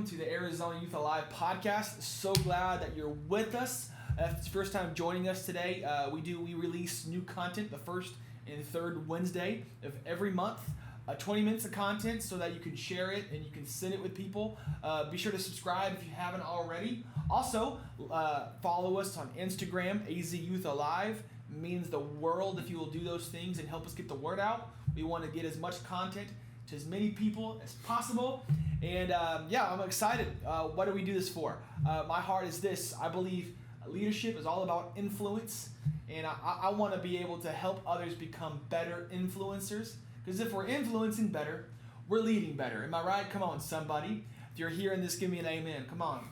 to the Arizona Youth Alive podcast. So glad that you're with us. If it's your first time joining us today, we release new content the first and third Wednesday of every month. 20 minutes of content so that you can share it and you can send it with people. Be sure to subscribe if you haven't already. Also, follow us on Instagram, AZ Youth Alive. Means the world if you will do those things and help us get the word out. We want to get as much content to as many people as possible. And I'm excited. What do we do this for? My heart is this. I believe leadership is all about influence. And I want to be able to help others become better influencers. Because if we're influencing better, we're leading better. Am I right? Come on, somebody. If you're hearing this, give me an amen. Come on.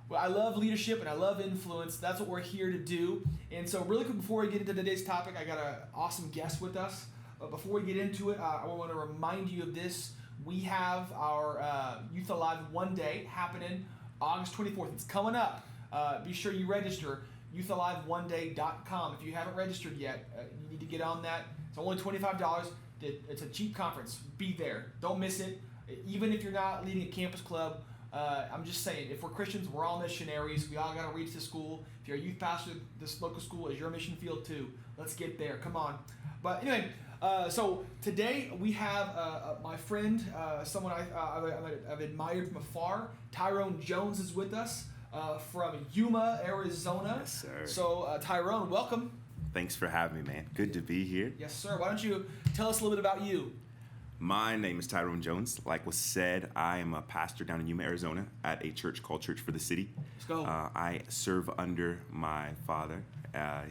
Well, I love leadership and I love influence. That's what we're here to do. And so really quick, before we get into today's topic, I got an awesome guest with us. But before we get into it, I want to remind you of this. We have our Youth Alive One Day happening August 24th. It's coming up. Be sure you register, youthaliveoneday.com. If you haven't registered yet, you need to get on that. It's only $25. It's a cheap conference. Be there. Don't miss it. Even if you're not leading a campus club, I'm just saying, if we're Christians, we're all missionaries. We all got to reach the school. If you're a youth pastor, this local school is your mission field too. Let's get there. Come on. But anyway, so today we have my friend, someone I've admired from afar. Tyrone Jones is with us from Yuma, Arizona. Yes, sir. So Tyrone, welcome. Thanks for having me, man. Good to be here. Yes, sir. Why don't you tell us a little bit about you? My name is Tyrone Jones. Like was said, I am a pastor down in Yuma, Arizona at a church called Church for the City. Let's go. I serve under my father.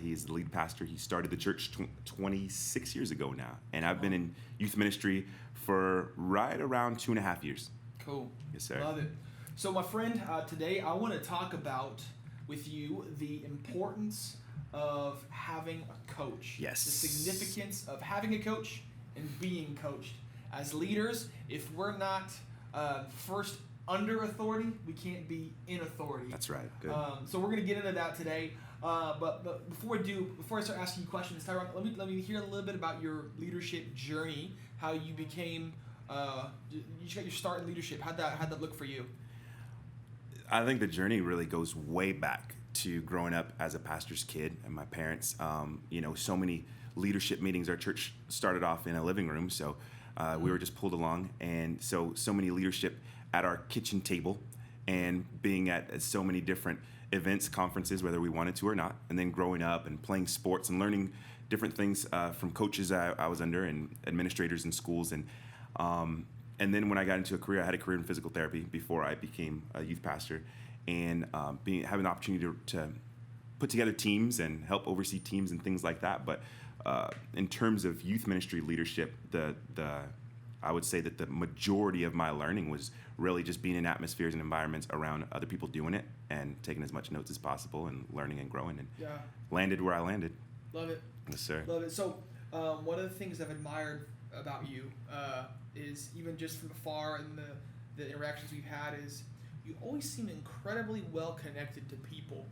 He's the lead pastor. He started the church 26 years ago now. And I've been in youth ministry for right around 2.5 years. Cool. Yes, sir. Love it. So my friend, today I want to talk about with you the importance of having a coach. Yes. The significance of having a coach and being coached. As leaders, if we're not first under authority, we can't be in authority. That's right. Good. So we're going to get into that today. But before I start asking you questions, Tyrone, let me hear a little bit about your leadership journey. How you became, you got your start in leadership. How'd that look for you? I think the journey really goes way back to growing up as a pastor's kid and my parents. So many leadership meetings. Our church started off in a living room, so we were just pulled along, and so many leadership at our kitchen table, and being at so many different events, conferences, whether we wanted to or not, and then growing up and playing sports and learning different things from coaches I was under and administrators in schools, and then when I got into a career, I had a career in physical therapy before I became a youth pastor, and having the opportunity to put together teams and help oversee teams and things like that. But in terms of youth ministry leadership, I would say that the majority of my learning was really just being in atmospheres and environments around other people doing it and taking as much notes as possible and learning and growing, and landed where I landed. Love it. Yes, sir. Love it. So one of the things I've admired about you is, even just from afar and the interactions we've had, is you always seem incredibly well connected to people.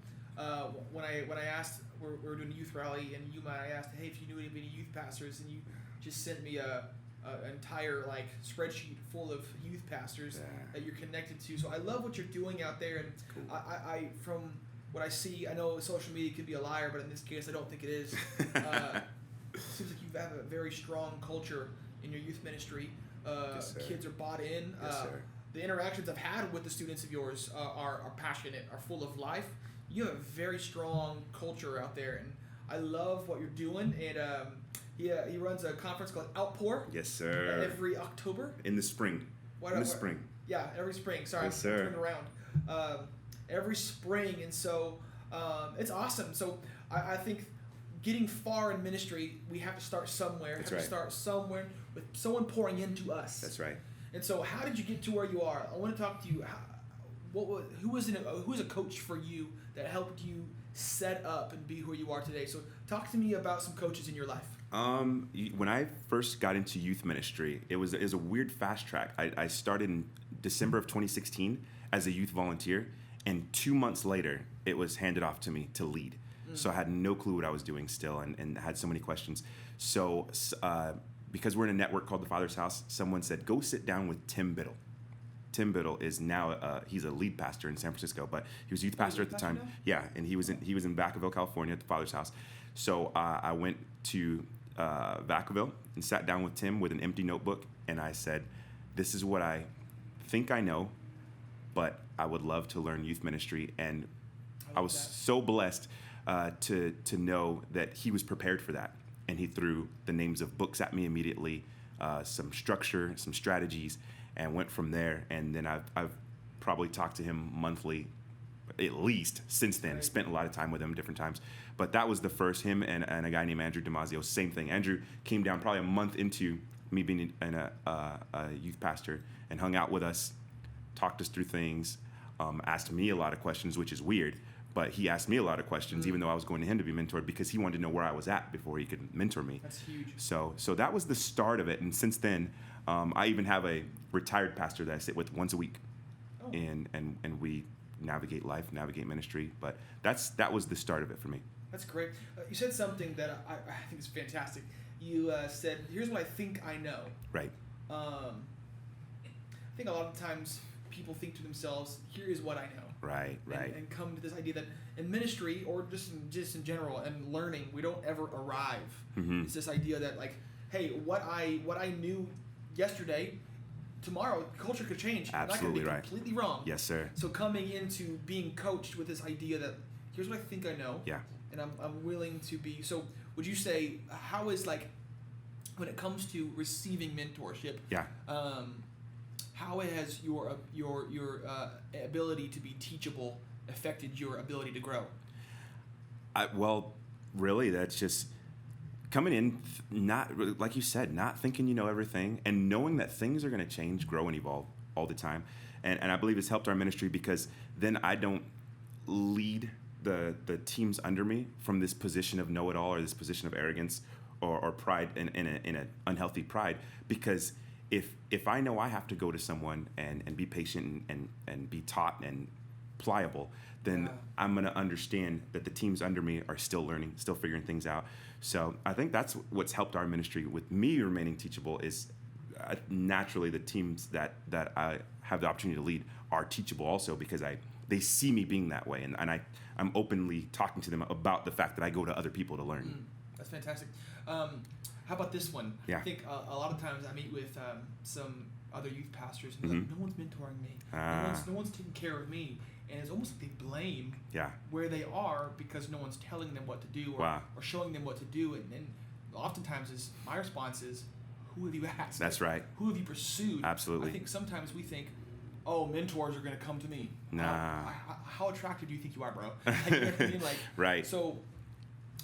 When I asked, we were doing a youth rally in Yuma, I asked, hey, if you knew any youth pastors, and you just sent me an entire spreadsheet full of youth pastors that you're connected to. So I love what you're doing out there, and cool. I from what I see, I know social media can be a liar, but in this case, I don't think it is. It seems like you have a very strong culture in your youth ministry. Yes, kids are bought in. Yes, sir. The interactions I've had with the students of yours are passionate, are full of life. You have a very strong culture out there, and I love what you're doing. And he runs a conference called Outpour. Yes, sir. Every October. In the spring. Spring. Yeah, every spring. Sorry, yes, sir. Turned around. Every spring, and so it's awesome. So I think getting far in ministry, we have to start somewhere. That's we have right. to start somewhere with someone pouring into us. That's right. And so, how did you get to where you are? I want to talk to you. Who was a coach for you that helped you set up and be who you are today? So, talk to me about some coaches in your life. When I first got into youth ministry, it was a weird fast track. I started in December of 2016 as a youth volunteer, and 2 months later, it was handed off to me to lead. So I had no clue what I was doing still, and had so many questions. So because we're in a network called The Father's House, someone said, go sit down with Tim Biddle. Tim Biddle is now he's a lead pastor in San Francisco, but he was youth pastor at the time. Now? Yeah, and he was in Vacaville, California, at the Father's house. So I went to Vacaville and sat down with Tim with an empty notebook, and I said, "This is what I think I know, but I would love to learn youth ministry." And I was so blessed to know that he was prepared for that, and he threw the names of books at me immediately, some structure, some strategies, and went from there. And then I've probably talked to him monthly, at least since then. Right. Spent a lot of time with him different times, but that was the first. Him and a guy named Andrew Damasio, same thing. Andrew came down probably a month into me being a youth pastor and hung out with us, talked us through things, asked me a lot of questions, which is weird. But he asked me a lot of questions, even though I was going to him to be mentored, because he wanted to know where I was at before he could mentor me. That's huge. So that was the start of it. And since then, I even have a retired pastor that I sit with once a week, and we navigate life, navigate ministry. But that was the start of it for me. That's great. You said something that I think is fantastic. You said, "Here's what I think I know." Right. I think a lot of times people think to themselves, "Here is what I know." Right. And come to this idea that in ministry or just in general and learning, we don't ever arrive. Mm-hmm. It's this idea that, like, hey, what I knew yesterday, tomorrow culture could change. Absolutely right. Completely wrong. Yes, sir. So coming into being coached with this idea that here's what I think I know. Yeah. And I'm willing to be. So would you say, how is, like, when it comes to receiving mentorship? Yeah. How has your ability to be teachable affected your ability to grow? Well, really, that's just coming in, not, like you said, not thinking you know everything, and knowing that things are going to change, grow, and evolve all the time. And I believe it's helped our ministry, because then I don't lead the teams under me from this position of know-it-all or this position of arrogance or pride in an unhealthy pride, because if I know I have to go to someone and be patient and be taught and pliable, then I'm going to understand that the teams under me are still learning, still figuring things out. So I think that's what's helped our ministry with me remaining teachable is naturally the teams that I have the opportunity to lead are teachable also, because they see me being that way, and I'm openly talking to them about the fact that I go to other people to learn. That's fantastic. How about this one? Yeah. I think a lot of times I meet with some other youth pastors, and they're like, no one's mentoring me. No one's taking care of me. And it's almost like they blame where they are because no one's telling them what to do or showing them what to do. And oftentimes my response is, who have you asked? That's right. Who have you pursued? Absolutely. I think sometimes we think, oh, mentors are going to come to me. Nah. How attractive do you think you are, bro? Like, you know what I mean? Like, right. So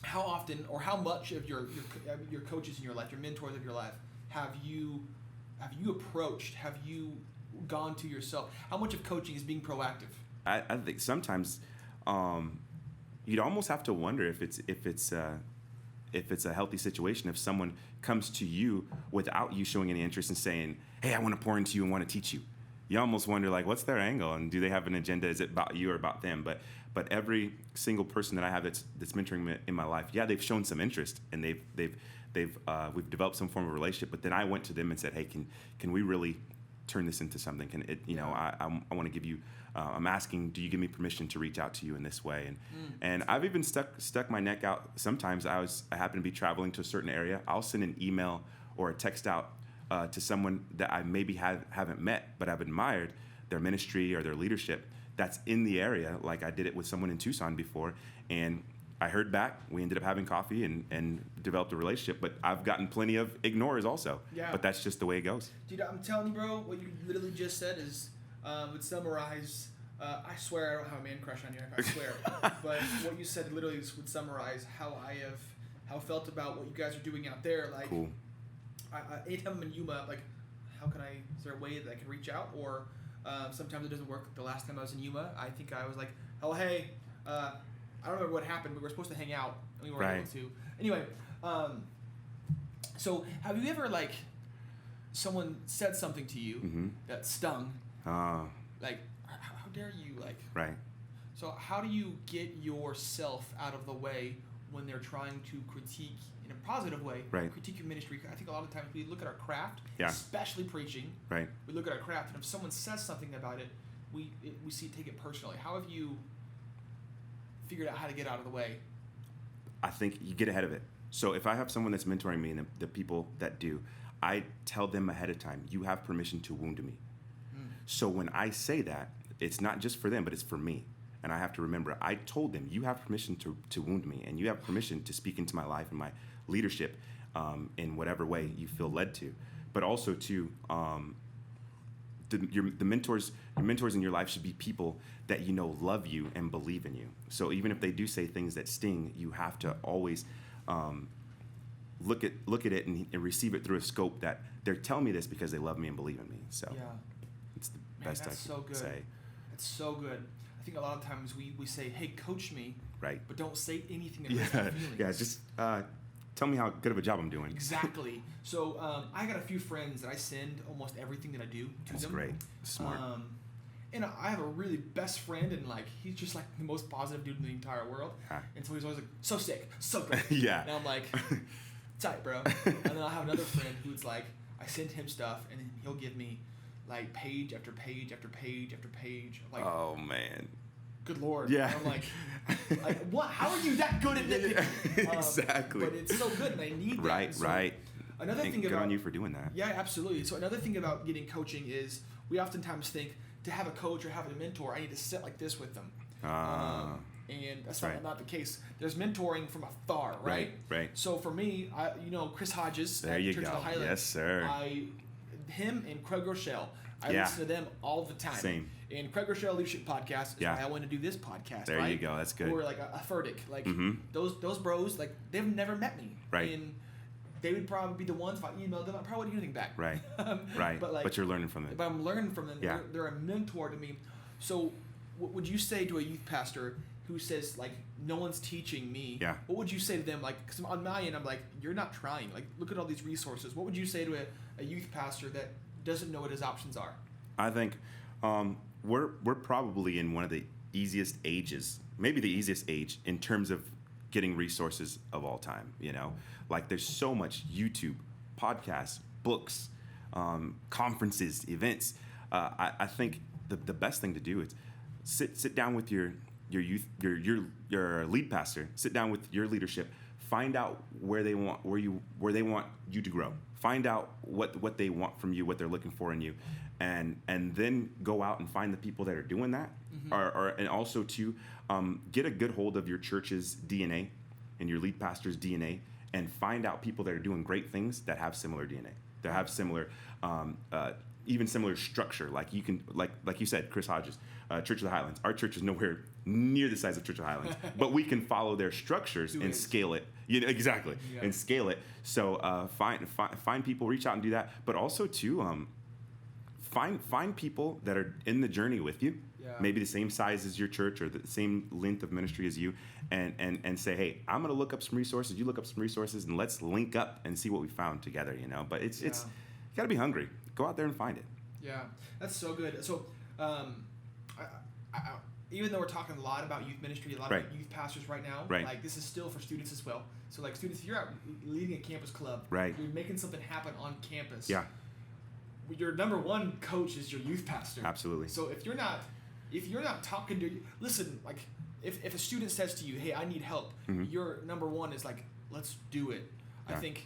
how often or how much of your coaches in your life, your mentors of your life, have you approached? Have you gone to yourself? How much of coaching is being proactive? I think sometimes you'd almost have to wonder if it's a healthy situation if someone comes to you without you showing any interest in saying, "Hey, I want to pour into you and want to teach you." You almost wonder, like, what's their angle, and do they have an agenda? Is it about you or about them? But every single person that I have that's mentoring me in my life, they've shown some interest, and we've developed some form of relationship. But then I went to them and said, "Hey, can we really turn this into something? Can it? I want to give you. I'm asking, do you give me permission to reach out to you in this way?" And I've even stuck my neck out. Sometimes I happen to be traveling to a certain area. I'll send an email or a text out to someone that I maybe haven't met, but I've admired their ministry or their leadership that's in the area. Like I did it with someone in Tucson before, and I heard back. We ended up having coffee and developed a relationship. But I've gotten plenty of ignores also. Yeah. But that's just the way it goes. Dude, I'm telling you, bro, what you literally just said is would summarize. I swear I don't have a man crush on you. I swear. But what you said literally would summarize how I felt about what you guys are doing out there. Like, cool. Anytime I'm in Yuma, like, is there a way that I can reach out? Or sometimes it doesn't work. The last time I was in Yuma, I think I was like, oh, hey, I don't remember what happened, but we were supposed to hang out, and we weren't able to. Anyway, so have you ever, like, someone said something to you that stung? Like, how dare you, like... Right. So how do you get yourself out of the way when they're trying to critique, in a positive way, Right. critique your ministry. I think a lot of times we look at our craft, Yeah. especially preaching. Right. We look at our craft, and if someone says something about it, we take it personally. How have you figured out how to get out of the way? I think you get ahead of it. So if I have someone that's mentoring me, and the people that do, I tell them ahead of time, you have permission to wound me. So when I say that, it's not just for them, but it's for me. And I have to remember, I told them, you have permission to wound me, and you have permission to speak into my life and my leadership in whatever way you feel led to. But also to your mentors in your life should be people that you know love you and believe in you. So even if they do say things that sting, you have to always look at it and receive it through a scope that they're telling me this because they love me and believe in me. So Yeah. it's the Man, best I that's can so good. say. That's so good. I think a lot of times we say, hey, coach me, Right. but don't say anything that hurts my Yeah. feelings. Yeah. Just tell me how good of a job I'm doing. Exactly. So I got a few friends that I send almost everything that I do to That's them. great. Smart. And I have a really best friend, and like he's just like the most positive dude in the entire world. Yeah. And so he's always like, so sick, so great. Yeah. And I'm like, tight, bro. And then I have another friend who's like, I send him stuff, and then he'll give me like page after page after page after page. I'm like, Oh man. good Lord. Yeah. And I'm like, what? How are you that good at nitpicking? Exactly. But it's so good, and I need that. Right. And so Right. Another And thing good about on you for doing that. yeah, absolutely. So another thing about getting coaching is we oftentimes think to have a coach or have a mentor, I need to sit like this with them. And that's right. not the case. There's mentoring from afar, right? Right. So for me, Chris Hodges There at you Church go. of the Highlands. Yes, sir. Him and Craig Rochelle, I Yeah. listen to them all the time. Same. And Craig Rochelle Leadership Podcast is Yeah. why I want to do this podcast, There right? you go. That's good. Or like a Furtick. Like Mhm. those bros, like they've never met me. Right. And they would probably be the ones if I emailed them, I probably wouldn't do anything back. Right. Right. But you're learning from it. But I'm learning from them. Yeah. They're a mentor to me. So what would you say to a youth pastor who says, like, no one's teaching me? Yeah. What would you say to them? Like, because on my end, I'm like, you're not trying. Like, look at all these resources. What would you say to a youth pastor that doesn't know what his options are? I think we're probably in one of the easiest ages, maybe the easiest age in terms of getting resources of all time. You know, like there's so much YouTube, podcasts, books, conferences, events. I think the best thing to do is sit down with your youth, your lead pastor. Sit down with your leadership. Find out where they want you to grow. Find out what they want from you, what they're looking for in you, and then go out and find the people that are doing that. Mm-hmm. And also to get a good hold of your church's DNA and your lead pastor's DNA, and find out people that are doing great things that have similar DNA, that have similar, even similar structure. Like you can, like you said, Chris Hodges, Church of the Highlands. Our church is nowhere near the size of Church of the Highlands, but we can follow their structures and scale it. You know, exactly, and scale it. So find people, reach out and do that. But also to find people that are in the journey with you. Yeah. Maybe the same size as your church or the same length of ministry as you, and say, hey, I'm going to look up some resources. You look up some resources, and let's link up and see what we found together. You know, but it's you got to be hungry. Go out there and find it. Yeah, that's so good. So, even though we're talking a lot about youth ministry, a lot about youth pastors right now, like this is still for students as well. So, like students, if you're out leading a campus club, you're making something happen on campus. Yeah. Your number one coach is your youth pastor. Absolutely. So if you're not talking to, listen, like if a student says to you, hey, I need help, your number one is like, let's do it. Yeah. I think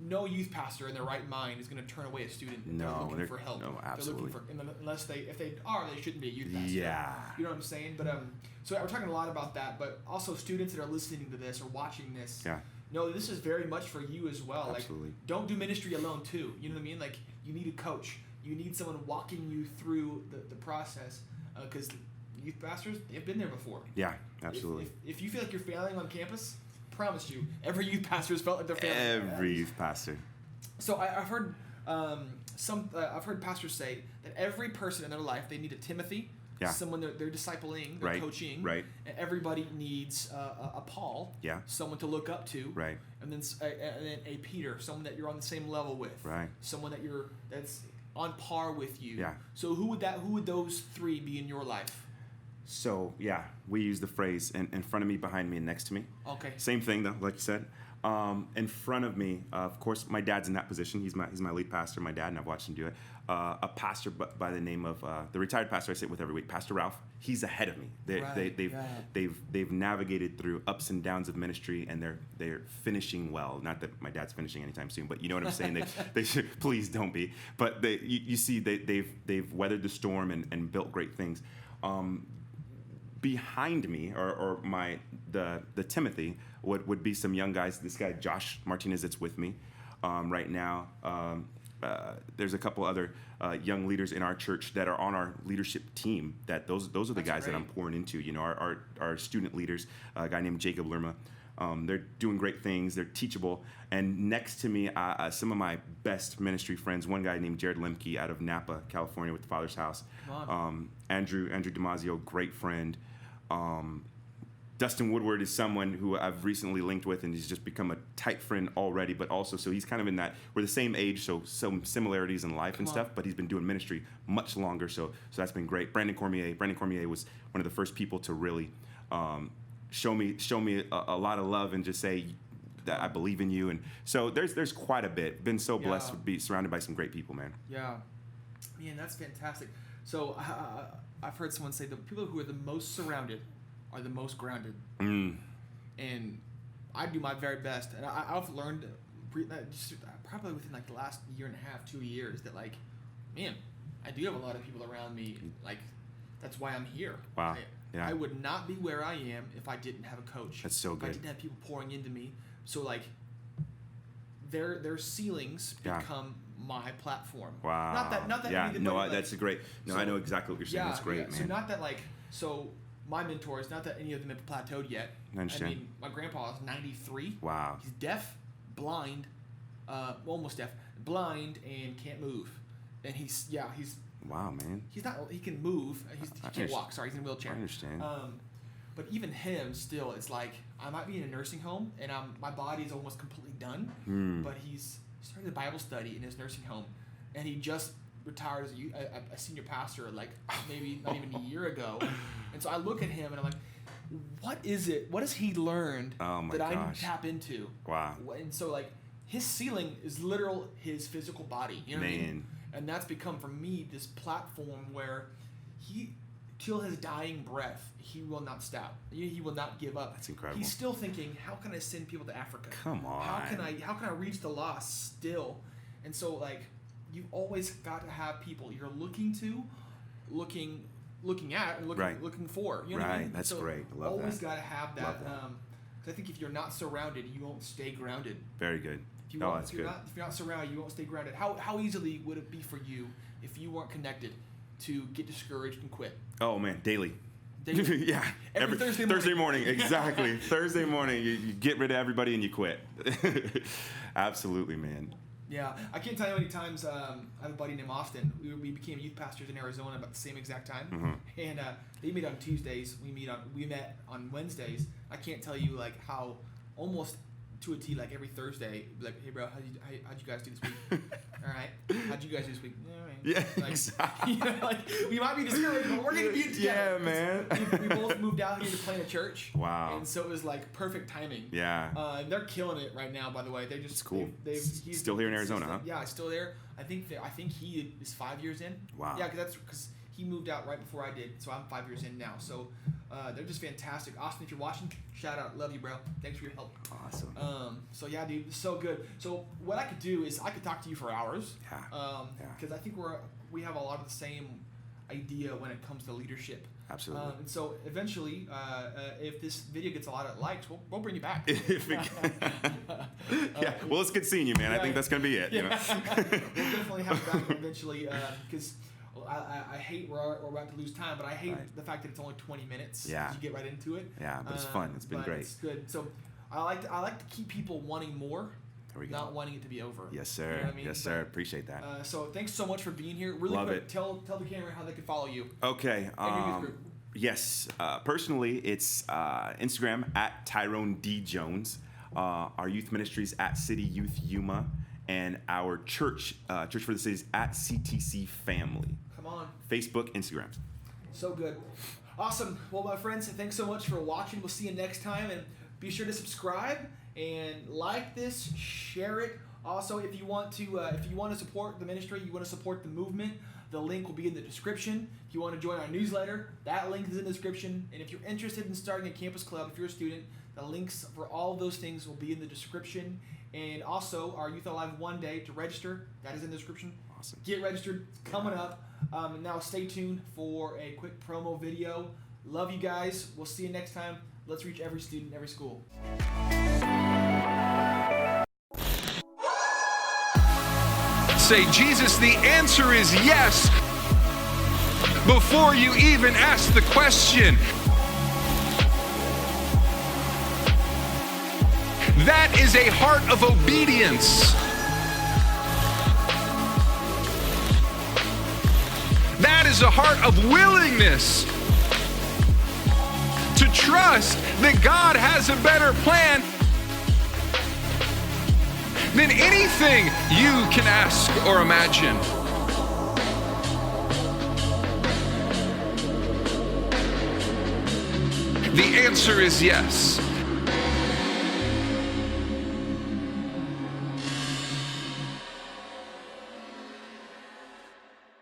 no youth pastor in their right mind is going to turn away a student if they're looking for help. No, absolutely. They're looking for, unless if they are, they shouldn't be a youth pastor. Yeah. You know what I'm saying? But so we're talking a lot about that, but also students that are listening to this or watching this. Yeah. No, this is very much for you as well. Absolutely. Like, don't do ministry alone too. You know what I mean? Like, you need a coach. You need someone walking you through the process, because youth pastors, they've been there before. Yeah, absolutely. If you feel like you're failing on campus, promise you, every youth pastor has felt like they're failing. Every youth pastor. So I've heard I've heard pastors say that every person in their life, they need a Timothy. Yeah. Someone they're discipling, they're coaching. Right. And everybody needs a Paul. Yeah. Someone to look up to. Right. And then a Peter, someone that you're on the same level with. Right. Someone that's on par with you. Yeah. So who would those three be in your life? So yeah, we use the phrase in front of me, behind me, and next to me. Okay. Same thing though, like you said. In front of me, of course, my dad's in that position. He's my lead pastor, my dad, and I've watched him do it. A pastor by the name of the retired pastor I sit with every week, Pastor Ralph. He's ahead of me. They've navigated through ups and downs of ministry, and they're finishing well. Not that my dad's finishing anytime soon, but you know what I'm saying. They should, please don't be. But you see they've weathered the storm and built great things. Behind me, or the Timothy would be some young guys. This guy Josh Martinez that's with me right now. There's a couple other young leaders in our church that are on our leadership team. That those are the guys that I'm pouring into. You know, our student leaders, a guy named Jacob Lerma. They're doing great things. They're teachable. And next to me, some of my best ministry friends. One guy named Jared Lemke out of Napa, California, with the Father's House. Andrew Damasio, great friend. Dustin Woodward is someone who I've recently linked with, and he's just become a tight friend already, but also, so he's kind of in that, we're the same age, so some similarities in life and stuff, but he's been doing ministry much longer, so that's been great. Brandon Cormier was one of the first people to really show me a lot of love and just say that I believe in you, and so there's quite a bit. Been so blessed to be surrounded by some great people, man. Yeah, man, that's fantastic. So I've heard someone say the people who are the most surrounded are the most grounded. And I do my very best. And I've learned just probably within like the last year and a half, 2 years, that like, man, I do have a lot of people around me. Like, that's why I'm here. Wow. I would not be where I am if I didn't have a coach. That's so good. If I didn't have people pouring into me. So like, their ceilings become my platform. Wow. Not that. Yeah. Anything, No, like, that's a great. No, I know exactly what you're saying. That's great, man. So not that like my mentors, not that any of them have plateaued yet. I understand. I mean, my grandpa is 93. Wow. He's deaf, blind, almost deaf, blind, and can't move. And he's wow, man. He's not. He can move. He can't walk. Sorry, he's in a wheelchair. I understand. But even him, still, it's like I might be in a nursing home, and my body is almost completely done. But he's starting a Bible study in his nursing home, and he just retired as a senior pastor, like maybe not even a year ago. And so I look at him and I'm like, what is it? What has he learned that I need to tap into? Wow. And so like his ceiling is literal his physical body. You know what I mean? And that's become for me this platform where he, till his dying breath, he will not stop. He will not give up. That's incredible. He's still thinking, how can I send people to Africa? Come on. How can I reach the lost still? And so like you've always got to have people you're looking at, and looking for. You know what I mean? That's so great. I love always that. got to have that. I think if you're not surrounded, you won't stay grounded. Very good. If you're not surrounded, you won't stay grounded. How easily would it be for you if you weren't connected to get discouraged and quit? Oh man, daily. Yeah. Every Thursday morning. Exactly. Thursday morning, you get rid of everybody and you quit. Absolutely, man. Yeah, I can't tell you how many times I have a buddy named Austin. We became youth pastors in Arizona about the same exact time, and they meet on Tuesdays. We met on Wednesdays. I can't tell you like how almost to a T, like every Thursday, like, hey bro, how'd you guys do this week? All right, how'd you guys do this week? All right. Yeah, like, exactly. You know, like we might be discouraged, but we're gonna be together. Yeah, man. We both moved out here to plant a church. Wow. And so it was like perfect timing. Yeah. And they're killing it right now. By the way, It's cool. He's still here in Arizona, huh? Yeah, still there. I think he is 5 years in. Wow. Yeah, because he moved out right before I did, so I'm 5 years in now. So they're just fantastic. Austin, if you're watching, shout out, love you, bro. Thanks for your help. Awesome. So yeah, dude, so good. So what I could do is I could talk to you for hours. Yeah. Because I think we have a lot of the same idea when it comes to leadership. Absolutely. And so eventually, if this video gets a lot of likes, we'll bring you back. Yeah. Well, it's good seeing you, man. I think that's gonna be it. Yeah. You know? We'll definitely have you back eventually because. I hate we're about to lose time, but I hate the fact that it's only 20 minutes. Yeah. You get right into it. Yeah, but it's fun. It's been great. It's good. So I like to keep people wanting more, not wanting it to be over. Yes, sir. You know what I mean? Yes, sir. Appreciate that. So thanks so much for being here. Really Love quick, it. tell the camera how they can follow you. Okay. Yes. Personally, it's Instagram at Tyrone D. Jones. Our youth ministries at City Youth Yuma, and our church for the Cities at CTC Family. Come on. Facebook, Instagram. So good. Awesome. Well, my friends, thanks so much for watching. We'll see you next time, and be sure to subscribe And like this, share it. Also, if you want to support the ministry, you want to support the movement, the link will be in the description. If you want to join our newsletter, that link is in the description. And if you're interested in starting a campus club, if you're a student, the links for all of those things will be in the description. And also, our Youth Alive One Day to register, that is in the description. Awesome. Get registered. It's coming up. And now stay tuned for a quick promo video. Love you guys. We'll see you next time. Let's reach every student, every school. Say, Jesus, the answer is yes before you even ask the question. That is a heart of obedience. That is a heart of willingness to trust that God has a better plan than anything you can ask or imagine. The answer is yes.